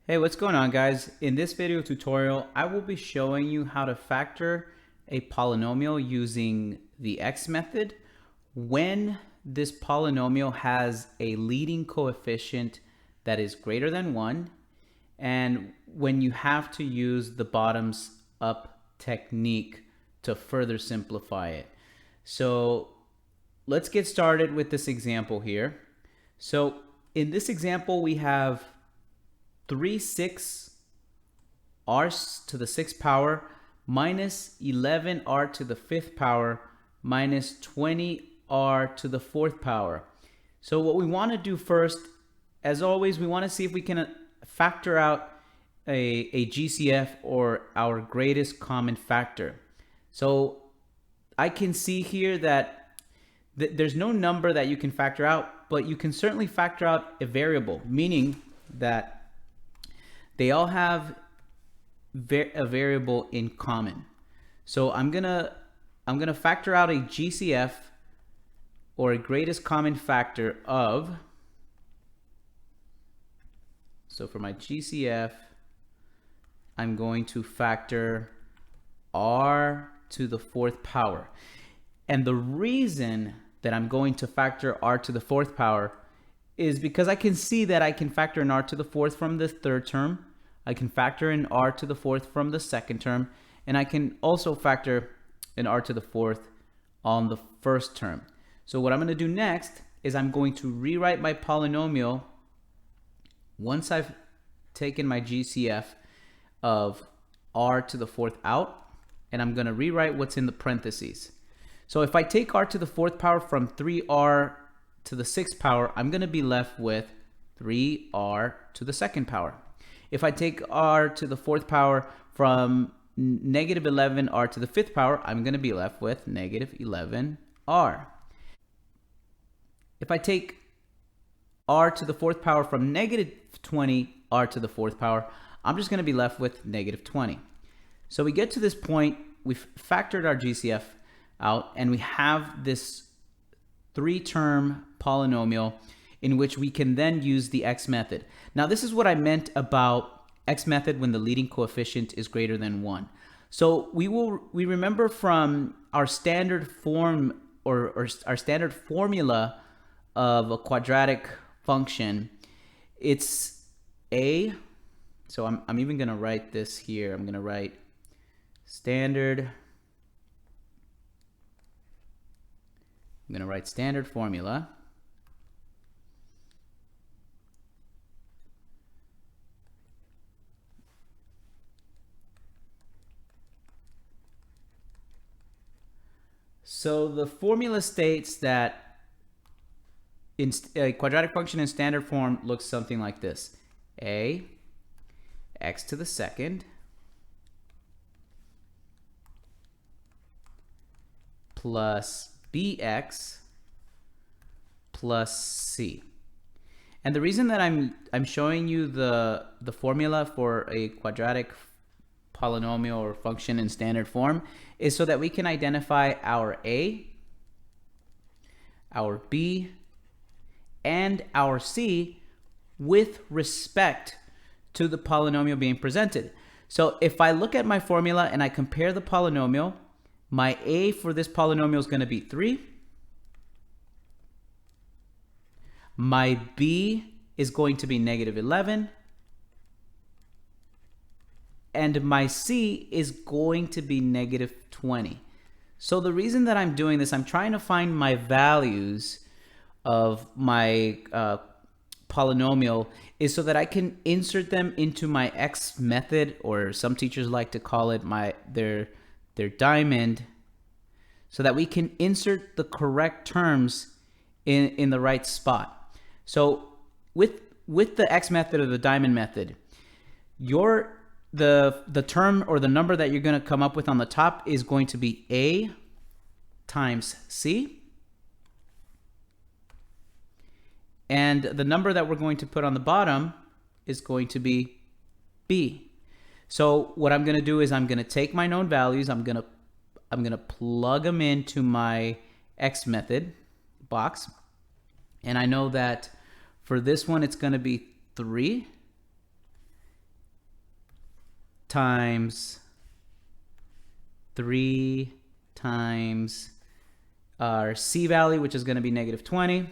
Hey, what's going on, guys? In this video tutorial, I will be showing you how to factor a polynomial using the x method when this polynomial has a leading coefficient that is greater than 1 and when you have to use the bottoms up technique to further simplify it. So let's get started with this example here. So in this example, we have 6 r to the 6th power minus 11r to the 5th power minus 20r to the 4th power. So what we want to do first, as always, we want to see if we can factor out a GCF, or our greatest common factor. So I can see here that there's no number that you can factor out, but you can certainly factor out a variable, meaning that they all have a variable in common. So I'm gonna factor out a GCF, or a greatest common factor of, so for my GCF, I'm going to factor r to the 4th power. And the reason that I'm going to factor r to the 4th power is because I can see that I can factor in r to the 4th from the 3rd term. I can factor in r to the 4th from the 2nd term. And I can also factor in r to the 4th on the 1st term. So what I'm going to do next is I'm going to rewrite my polynomial once I've taken my GCF of r to the 4th out, and I'm going to rewrite what's in the parentheses. So if I take r to the 4th power from 3r to the 6th power, I'm going to be left with 3r to the 2nd power. If I take r to the 4th power from negative 11r to the 5th power, I'm going to be left with negative 11r. If I take r to the 4th power from negative 20r to the 4th power, I'm just going to be left with negative 20. So we get to this point, we've factored our GCF out, and we have this 3-term polynomial in which we can then use the x method. Now, this is what I meant about x method when the leading coefficient is greater than 1. So we remember from our standard form, or our standard formula of a quadratic function, it's a, so I'm even going to write this here. I'm going to write standard formula So the formula states that in a quadratic function in standard form looks something like this: a x to the 2nd plus bx plus c. And the reason that I'm showing you the formula for a quadratic polynomial or function in standard form is so that we can identify our a, our b, and our c with respect to the polynomial being presented. So if I look at my formula and I compare the polynomial, my a for this polynomial is going to be 3. My b is going to be negative 11. And my c is going to be negative 20. So the reason that I'm doing this, I'm trying to find my values of my polynomial is so that I can insert them into my x method, or some teachers like to call it their diamond, so that we can insert the correct terms in the right spot. So with the x method or the diamond method, the term or the number that you're going to come up with on the top is going to be a times c, and the number that we're going to put on the bottom is going to be b. So what I'm going to do is I'm going to take my known values, I'm going to plug them into my x method box, and I know that for this one it's going to be 3, times our C value, which is going to be negative 20.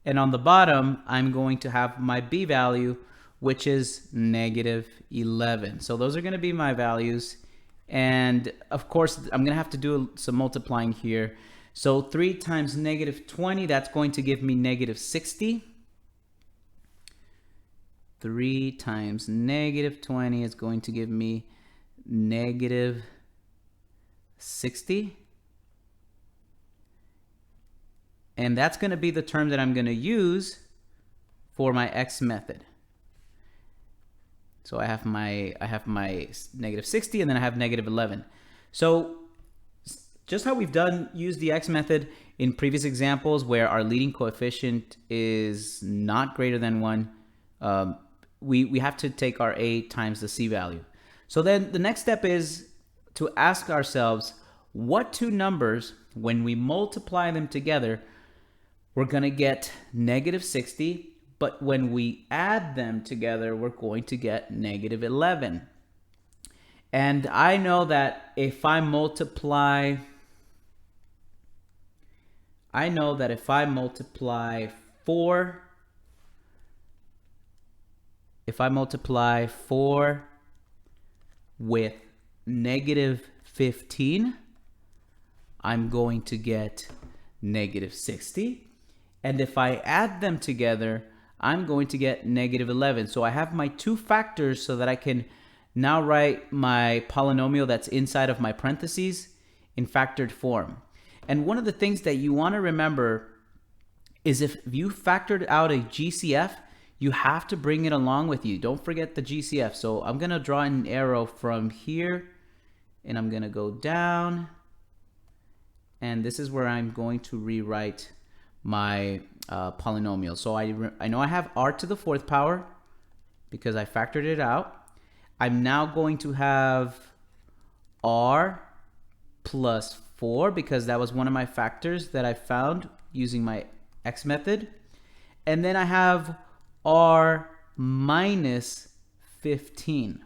And on the bottom, I'm going to have my B value, which is negative 11. So those are going to be my values. And of course, I'm going to have to do some multiplying here. So 3 times negative 20, that's going to give me negative 60. 3 times negative 20 is going to give me negative 60. And that's going to be the term that I'm going to use for my x method. So I have my negative 60, and then I have negative 11. So just how we've used the x method in previous examples where our leading coefficient is not greater than 1, we have to take our a times the c value. So then the next step is to ask ourselves, what two numbers, when we multiply them together, we're going to get negative 60, but when we add them together, we're going to get negative 11. And I know that if I multiply 4 with negative 15, I'm going to get negative 60. And if I add them together, I'm going to get negative 11. So I have my two factors so that I can now write my polynomial that's inside of my parentheses in factored form. And one of the things that you want to remember is if you factored out a GCF, you have to bring it along with you. Don't forget the GCF. So I'm going to draw an arrow from here, and I'm going to go down. And this is where I'm going to rewrite my polynomial. So I know I have r to the 4th power because I factored it out. I'm now going to have r plus 4 because that was one of my factors that I found using my x method. And then I have r minus 15.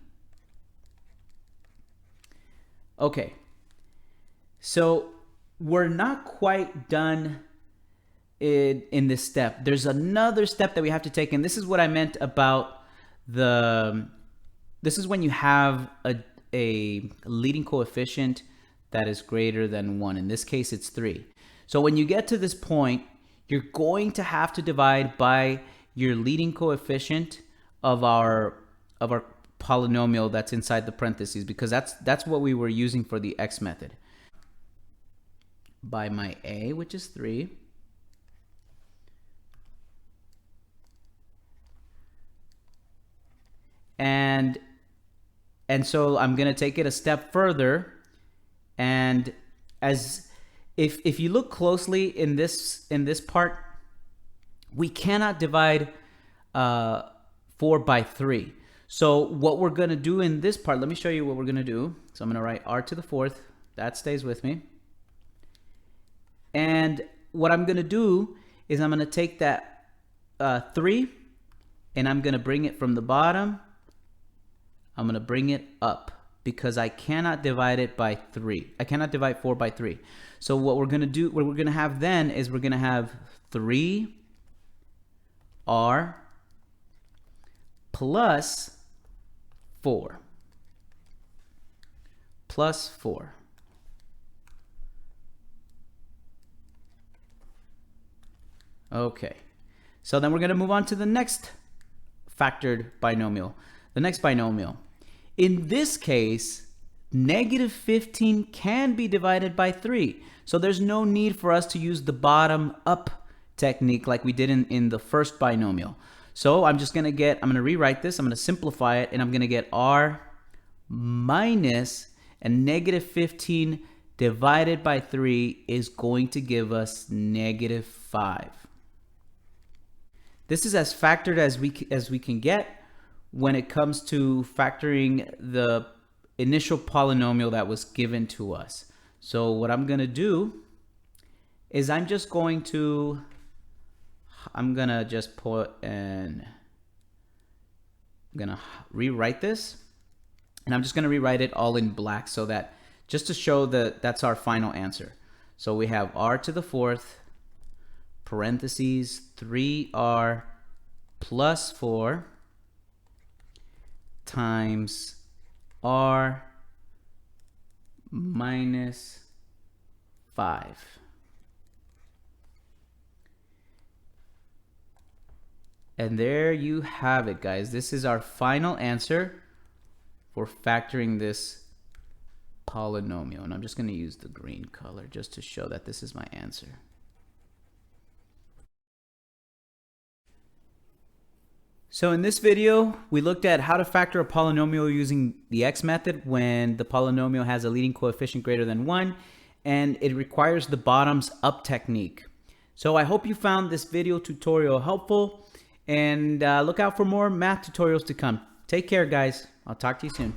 Okay, so we're not quite done in this step. There's another step that we have to take, and this is what I meant about this is when you have a leading coefficient that is greater than 1. In this case, it's 3. So when you get to this point, you're going to have to divide by your leading coefficient of our polynomial that's inside the parentheses, because that's what we were using for the x method. By my a, which is 3, and so I'm going to take it a step further, and if you look closely in this part, we cannot divide 4 by 3. So what we're going to do in this part, let me show you what we're going to do. So I'm going to write r to the 4th. That stays with me. And what I'm going to do is I'm going to take that 3, and I'm going to bring it from the bottom. I'm going to bring it up because I cannot divide it by 3. I cannot divide 4 by 3. So what we're going to do, what we're going to have then is we're going to have 3r plus 4. Plus 4. Okay, so then we're going to move on to the next factored binomial. The next binomial. In this case, negative 15 can be divided by 3. So there's no need for us to use the bottom up technique like we did in the first binomial. So I'm going to rewrite this. I'm going to simplify it, and I'm going to get r minus, and negative 15 divided by 3 is going to give us negative 5. This is as factored as we can get when it comes to factoring the initial polynomial that was given to us. So what I'm going to do is I'm going to just put an I'm gonna rewrite this, and I'm just gonna rewrite it all in black so that just to show that that's our final answer. So we have r to the fourth parentheses 3r plus 4 times r minus 5. And there you have it, guys. This is our final answer for factoring this polynomial. And I'm just going to use the green color just to show that this is my answer. So in this video, we looked at how to factor a polynomial using the x method when the polynomial has a leading coefficient greater than 1, and it requires the bottoms up technique. So I hope you found this video tutorial helpful, and look out for more math tutorials to come. Take care, guys. I'll talk to you soon.